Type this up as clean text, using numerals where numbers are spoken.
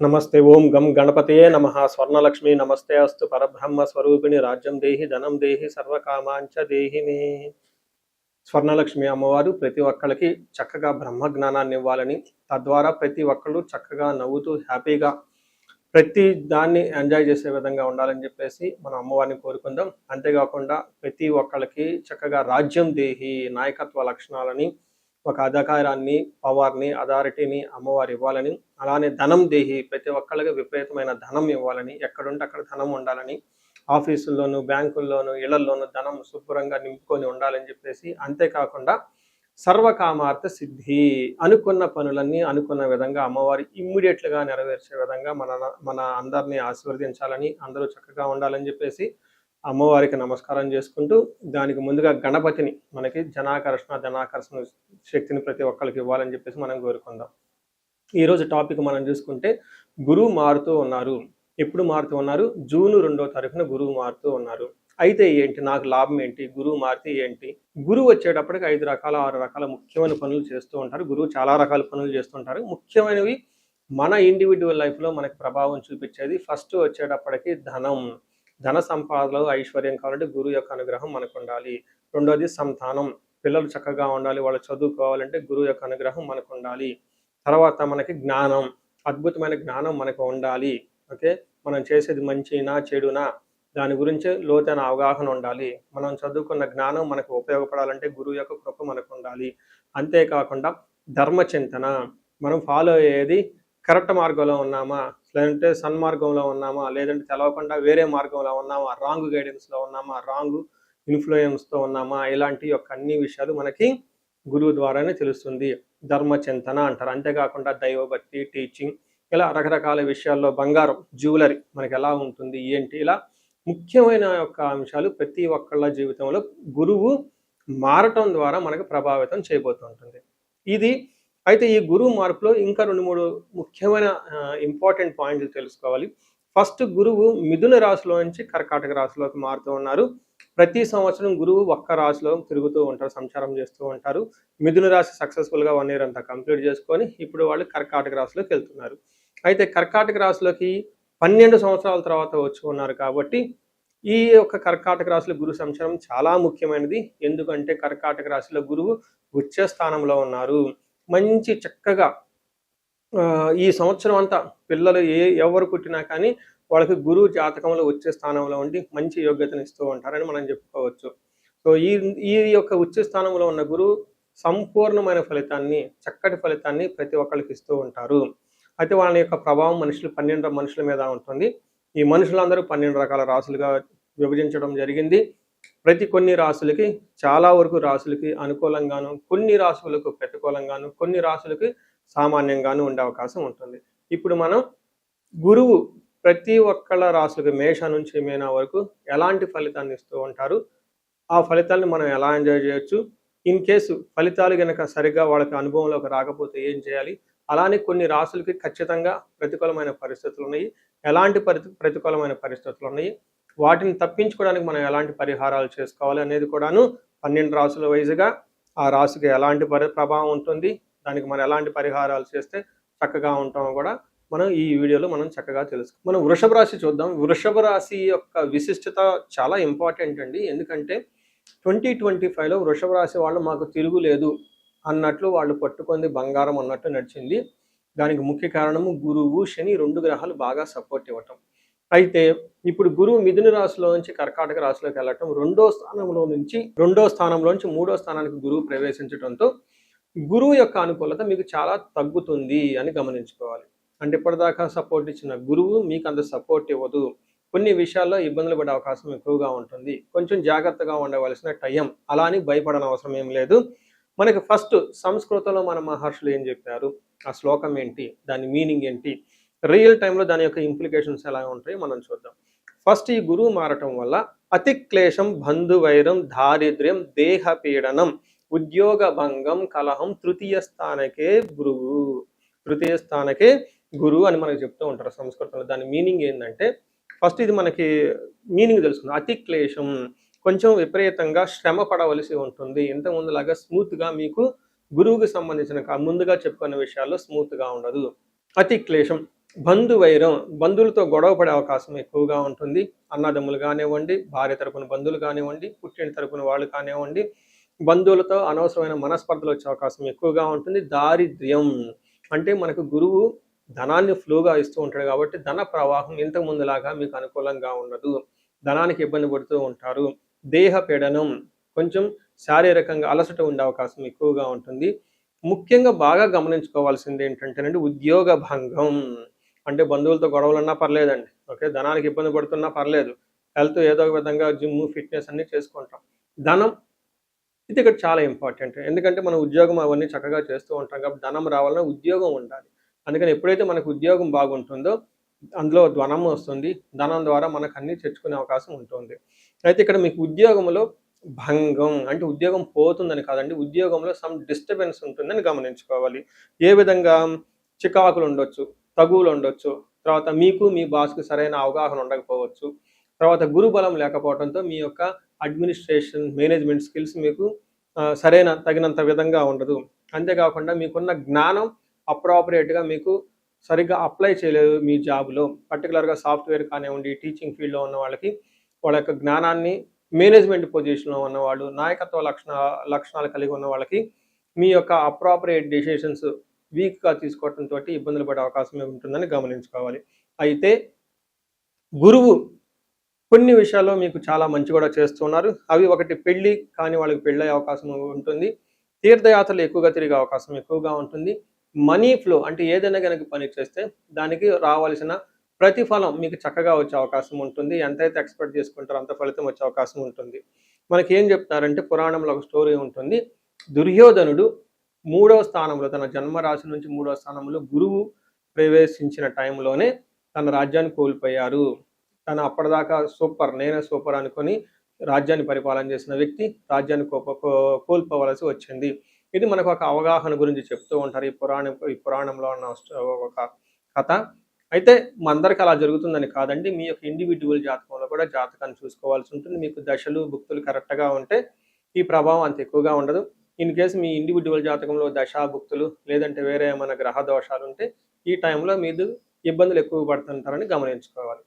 नमस्ते ओं गम गणपतये नमः स्वर्णलक्ष्मी नमस्ते अस्तु परब्रह्म स्वरूपिणी राज्यं देहि धनं देहि सर्वकामांच देहि मे స్వర్ణలక్ష్మి అమ్మవారు ప్రతి ఒక్కరికి చక్కగా బ్రహ్మ జ్ఞానాన్ని ఇవ్వాలని తద్వారా ప్రతి ఒక్కళ్ళు చక్కగా నవ్వుతూ హ్యాపీగా ప్రతి దాన్ని ఎంజాయ్ చేసే విధంగా ఉండాలని చెప్పేసి మనం అమ్మవారిని కోరుకుందాం. అంతేకాకుండా ప్రతి ఒక్కరికి చక్కగా రాజ్యం దేహి నాయకత్వ లక్షణాలని ఒక అధికారాన్ని పవర్ని అథారిటీని అమ్మవారు ఇవ్వాలని, అలానే ధనం దేహి ప్రతి ఒక్కళ్ళకి విపరీతమైన ధనం ఇవ్వాలని, ఎక్కడుంటే అక్కడ ధనం ఉండాలని, ఆఫీసుల్లోనూ బ్యాంకుల్లోనూ ఇళ్లల్లోనూ ధనం శుభ్రంగా నింపుకొని ఉండాలని చెప్పేసి, అంతేకాకుండా సర్వకామార్థ సిద్ధి అనుకున్న పనులన్నీ అనుకున్న విధంగా అమ్మవారి ఇమ్మీడియట్లుగా నెరవేర్చే విధంగా మన అందరినీ ఆశీర్వదించాలని, అందరూ చక్కగా ఉండాలని చెప్పేసి అమ్మవారికి నమస్కారం చేసుకుంటూ, దానికి ముందుగా గణపతిని మనకి ధనాకర్షణ శక్తిని ప్రతి ఒక్కరికి ఇవ్వాలని చెప్పేసి మనం కోరుకుందాం. ఈరోజు టాపిక్ మనం చూసుకుంటే గురువు మారుతూ ఉన్నారు. ఎప్పుడు మారుతూ ఉన్నారు? జూన్ 2వ తారీఖున గురువు మారుతూ ఉన్నారు. అయితే ఏంటి, నాకు లాభం ఏంటి, గురువు మారితే ఏంటి? గురువు వచ్చేటప్పటికి 5 రకాల 6 రకాల ముఖ్యమైన పనులు చేస్తూ ఉంటారు. గురువు చాలా రకాల పనులు చేస్తుంటారు. ముఖ్యమైనవి మన ఇండివిజువల్ లైఫ్లో మనకి ప్రభావం చూపించేది ఫస్ట్ వచ్చేటప్పటికి ధన సంపాదనలో ఐశ్వర్యం కావాలంటే గురువు యొక్క అనుగ్రహం మనకు ఉండాలి. రెండోది సంతానం, పిల్లలు చక్కగా ఉండాలి, వాళ్ళు చదువుకోవాలంటే గురువు యొక్క అనుగ్రహం మనకు ఉండాలి. తర్వాత మనకి జ్ఞానం, అద్భుతమైన జ్ఞానం మనకు ఉండాలి. ఓకే, మనం చేసేది మంచినా చెడునా దాని గురించి లోతైన అవగాహన ఉండాలి. మనం చదువుకున్న జ్ఞానం మనకు ఉపయోగపడాలంటే గురువు యొక్క కృప మనకు ఉండాలి. అంతేకాకుండా ధర్మచింతన, మనం ఫాలో అయ్యేది కరెక్ట్ మార్గంలో ఉన్నామా, లేదంటే సన్మార్గంలో ఉన్నామా, లేదంటే తెలవకుండా వేరే మార్గంలో ఉన్నామా, రాంగ్ గైడెన్స్లో ఉన్నామా, రాంగ్ ఇన్ఫ్లుయెన్స్తో ఉన్నామా, ఇలాంటి యొక్క అన్ని విషయాలు మనకి గురువు ద్వారానే తెలుస్తుంది. ధర్మచింతన అంటారు. అంతేకాకుండా దైవభక్తి, టీచింగ్, ఇలా రకరకాల విషయాల్లో బంగారం, జ్యువెలరీ మనకి ఎలా ఉంటుంది ఏంటి, ఇలా ముఖ్యమైన యొక్క అంశాలు ప్రతి ఒక్కళ్ళ జీవితంలో గురువు మారటం ద్వారా మనకు ప్రభావితం చేయబోతుంటుంది. ఇది అయితే ఈ గురువు మార్పులో ఇంకా 2-3 ముఖ్యమైన ఇంపార్టెంట్ పాయింట్లు తెలుసుకోవాలి. ఫస్ట్, గురువు మిథున రాశిలో నుంచి కర్కాటక రాశిలోకి మారుతూ ఉన్నారు. ప్రతి సంవత్సరం గురువు ఒక్క రాశిలో తిరుగుతూ ఉంటారు, సంచారం చేస్తూ ఉంటారు. మిథున రాశి సక్సెస్ఫుల్గా 1 ఇయర్ అంతా కంప్లీట్ చేసుకొని ఇప్పుడు వాళ్ళు కర్కాటక రాశిలోకి వెళ్తున్నారు. అయితే కర్కాటక రాశిలోకి 12 సంవత్సరాల తర్వాత వచ్చి ఉన్నారు కాబట్టి ఈ యొక్క కర్కాటక రాశిలో గురు సంచారం చాలా ముఖ్యమైనది. ఎందుకంటే కర్కాటక రాశిలో గురువు ఉచ్చ స్థానంలో ఉన్నారు. మంచి చక్కగా ఈ సంవత్సరం అంతా పిల్లలు ఎవరు పుట్టినా కానీ వాళ్ళకి గురువు జాతకంలో వచ్చే స్థానంలో ఉండి మంచి యోగ్యతను ఇస్తూ ఉంటారని మనం చెప్పుకోవచ్చు. సో ఈ యొక్క ఉచ్చ స్థానంలో ఉన్న గురువు సంపూర్ణమైన ఫలితాన్ని, చక్కటి ఫలితాన్ని ప్రతి ఒక్కరికి ఇస్తూ ఉంటారు. అయితే వాళ్ళ యొక్క ప్రభావం 12 మనుషుల మీద ఉంటుంది. ఈ మనుషులందరూ 12 రకాల రాశులుగా విభజించడం జరిగింది. కొన్ని రాశులకి, చాలా వరకు రాశులకి అనుకూలంగాను, కొన్ని రాశులకు ప్రతికూలంగాను, కొన్ని రాశులకి సామాన్యంగాను ఉండే అవకాశం ఉంటుంది. ఇప్పుడు మనం గురువు ప్రతి ఒక్కళ్ళ రాశులకి మేష నుంచి మీన వరకు ఎలాంటి ఫలితాన్ని ఇస్తూ ఉంటారు, ఆ ఫలితాలను మనం ఎలా ఎంజాయ్ చేయొచ్చు, ఇన్ కేసు ఫలితాలు కనుక సరిగ్గా వాళ్ళకి అనుభవంలోకి రాకపోతే ఏం చేయాలి, అలానే కొన్ని రాశులకి ఖచ్చితంగా ప్రతికూలమైన పరిస్థితులు ఉన్నాయి, ఎలాంటి ప్రతికూలమైన పరిస్థితులు ఉన్నాయి, వాటిని తప్పించుకోవడానికి మనం ఎలాంటి పరిహారాలు చేసుకోవాలి అనేది కూడాను 12 రాశుల వైజ్గా ఆ రాశికి ఎలాంటి ప్రభావం ఉంటుంది, దానికి మనం ఎలాంటి పరిహారాలు చేస్తే చక్కగా ఉంటామో కూడా మనం ఈ వీడియోలో మనం చక్కగా తెలుసుకుందాం. మనం వృషభ రాశి చూద్దాం. వృషభ రాశి యొక్క విశిష్టత చాలా ఇంపార్టెంట్ అండి. ఎందుకంటే 2025లో వృషభ రాశి వాళ్ళు మాకు తిరుగులేదు అన్నట్లు వాళ్ళు పట్టుకుంది బంగారం అన్నట్టు నడిచింది. దానికి ముఖ్య కారణము గురువు, శని 2 గ్రహాలు బాగా సపోర్ట్ ఇవ్వటం. అయితే ఇప్పుడు గురువు మిథున రాశిలో నుంచి కర్కాటక రాశిలోకి వెళ్ళటం, 2వ స్థానంలోంచి 3వ స్థానానికి గురువు ప్రవేశించడంతో గురువు యొక్క అనుకూలత మీకు చాలా తగ్గుతుంది అని గమనించుకోవాలి. అంటే ఇప్పటిదాకా సపోర్ట్ ఇచ్చిన గురువు మీకు అంత సపోర్ట్ ఇవ్వదు. కొన్ని విషయాల్లో ఇబ్బందులు పడే అవకాశం ఎక్కువగా ఉంటుంది. కొంచెం జాగ్రత్తగా ఉండవలసిన టైం. అలా అని భయపడని అవసరం ఏం లేదు. మనకి ఫస్ట్ సంస్కృతంలో మన మహర్షులు ఏం చెప్పారు, ఆ శ్లోకం ఏంటి, దాని మీనింగ్ ఏంటి, రియల్ టైంలో దాని యొక్క ఇంప్లికేషన్స్ ఎలా ఉంటాయో మనం చూద్దాం. ఫస్ట్, ఈ గురువు మారటం వల్ల అతిక్లేశం, బంధువైరం, దారిద్ర్యం, దేహ పీడనం, ఉద్యోగ భంగం, కలహం, తృతీయ స్థానకే గురువు అని మనకు చెప్తూ ఉంటారు సంస్కృతంలో. దాని మీనింగ్ ఏంటంటే, ఫస్ట్ ఇది మనకి మీనింగ్ తెలుసుకుందాం. అతిక్లేశం, కొంచెం విపరీతంగా శ్రమ పడవలసి ఉంటుంది. ఇంతకుముందులాగా స్మూత్గా మీకు గురువుకి సంబంధించిన ముందుగా చెప్పుకున్న విషయాల్లో స్మూత్గా ఉండదు. అతి క్లేశం, బంధువైరం, బంధువులతో గొడవ పడే అవకాశం ఎక్కువగా ఉంటుంది. అన్నదమ్ములు కానివ్వండి, భార్య తరపున బంధువులు కానివ్వండి, పుట్టిన తరపున వాళ్ళు కానివ్వండి, బంధువులతో అనవసరమైన మనస్పర్ధలు వచ్చే అవకాశం ఎక్కువగా ఉంటుంది. దారిద్ర్యం అంటే మనకు గురువు ధనాన్ని ఫ్లోగా ఇస్తూ ఉంటాడు కాబట్టి ధన ప్రవాహం ఇంతకు ముందులాగా మీకు అనుకూలంగా ఉండదు. ధనానికి ఇబ్బంది పడుతూ ఉంటారు. దేహ పీడనం, కొంచెం శారీరకంగా అలసట ఉండే అవకాశం ఎక్కువగా ఉంటుంది. ముఖ్యంగా బాగా గమనించుకోవాల్సింది ఏంటంటేనండి ఉద్యోగ భంగం. అంటే బంధువులతో గొడవలున్నా పర్లేదండి. ఓకే. ధనానికి ఇబ్బంది పడుతున్నా పర్లేదు. హెల్త్ ఏదో ఒక విధంగా జిమ్, ఫిట్‌నెస్ అన్నీ చేసుకుంటాం. ధనం ఇది ఇక్కడ చాలా ఇంపార్టెంట్. ఎందుకంటే మనం ఉద్యోగం అవన్నీ చక్కగా చేస్తూ ఉంటాం కాబట్టి ధనం రావాలన్నా ఉద్యోగం ఉండాలి. అందుకని ఎప్పుడైతే మనకు ఉద్యోగం బాగుంటుందో అందులో ధనం వస్తుంది. ధనం ద్వారా మనకు అన్నీ తెచ్చుకునే అవకాశం ఉంటుంది. అయితే ఇక్కడ మీకు ఉద్యోగంలో భంగం అంటే ఉద్యోగం పోతుందని కాదండి. ఉద్యోగంలో సమ్ డిస్టర్బెన్స్ ఉంటుందని గమనించుకోవాలి. ఏ విధంగా చికాకులు ఉండొచ్చు, తగువులు ఉండొచ్చు. తర్వాత మీకు మీ బాస్‌కి సరైన అవగాహన ఉండకపోవచ్చు. తర్వాత గురుబలం లేకపోవడంతో మీ యొక్క అడ్మినిస్ట్రేషన్, మేనేజ్మెంట్ స్కిల్స్ మీకు సరైన తగినంత విధంగా ఉండదు. అంతేకాకుండా మీకున్న జ్ఞానం అప్రాపరియేట్‌గా మీకు సరిగ్గా అప్లై చేయలేదు మీ జాబ్‌లో. పర్టిక్యులర్‌గా సాఫ్ట్‌వేర్ కానివ్వండి, టీచింగ్ ఫీల్డ్‌లో ఉన్న వాళ్ళకి వాళ్ళ యొక్క జ్ఞానాన్ని మేనేజ్మెంట్ పొజిషన్‌లో ఉన్నవాళ్ళు, నాయకత్వ లక్షణాలు కలిగి ఉన్న వాళ్ళకి మీ యొక్క అప్రాపరియేట్ డెసిషన్స్ వీక్‌గా తీసుకోవడంతోటి ఇబ్బందులు పడే అవకాశం ఉంటుందని గమనించుకోవాలి. అయితే గురువు కొన్ని విషయాల్లో మీకు చాలా మంచి కూడా చేస్తున్నారు. అవి ఒకటి పెళ్లి కాని వాళ్ళకి పెళ్ళయ్యే అవకాశం ఉంటుంది. తీర్థయాత్రలు ఎక్కువగా తిరిగే అవకాశం ఎక్కువగా ఉంటుంది. మనీ ఫ్లో అంటే ఏదైనా గనక పని చేస్తే దానికి రావాల్సిన ప్రతిఫలం మీకు చక్కగా వచ్చే అవకాశం ఉంటుంది. ఎంతైతే ఎక్స్‌పెక్ట్ చేసుకుంటారో అంత ఫలితం వచ్చే అవకాశం ఉంటుంది. మనకేం చెప్తారంటే పురాణంలో ఒక స్టోరీ ఉంటుంది. దుర్యోధనుడు 3వ స్థానంలో తన జన్మరాశి నుంచి 3వ స్థానంలో గురువు ప్రవేశించిన టైంలోనే తన రాజ్యాన్ని కోల్పోయారు. తను అప్పటిదాకా సూపర్, నేనే సూపర్ అనుకొని రాజ్యాన్ని పరిపాలన చేసిన వ్యక్తి రాజ్యాన్ని కోల్పోవలసి వచ్చింది. ఇది మనకు ఒక అవగాహన గురించి చెప్తూ ఉంటారు. ఈ పురాణంలో ఉన్న ఒక కథ. అయితే మనందరికి అలా జరుగుతుందని కాదండి. మీ యొక్క ఇండివిడ్యువల్ జాతకంలో కూడా జాతకాన్ని చూసుకోవాల్సి ఉంటుంది. మీకు దశలు, భుక్తులు కరెక్ట్‌గా ఉంటే ఈ ప్రభావం అంత ఎక్కువగా ఉండదు. ఇన్ కేస్ మీ ఇండివిడ్యువల్ జాతకంలో దశ, భుక్తులు లేదంటే వేరే ఏమైనా గ్రహ దోషాలు ఉంటే ఈ టైంలో మీరు ఇబ్బందులు ఎక్కువ పడుతుంటారని గమనించుకోవాలి.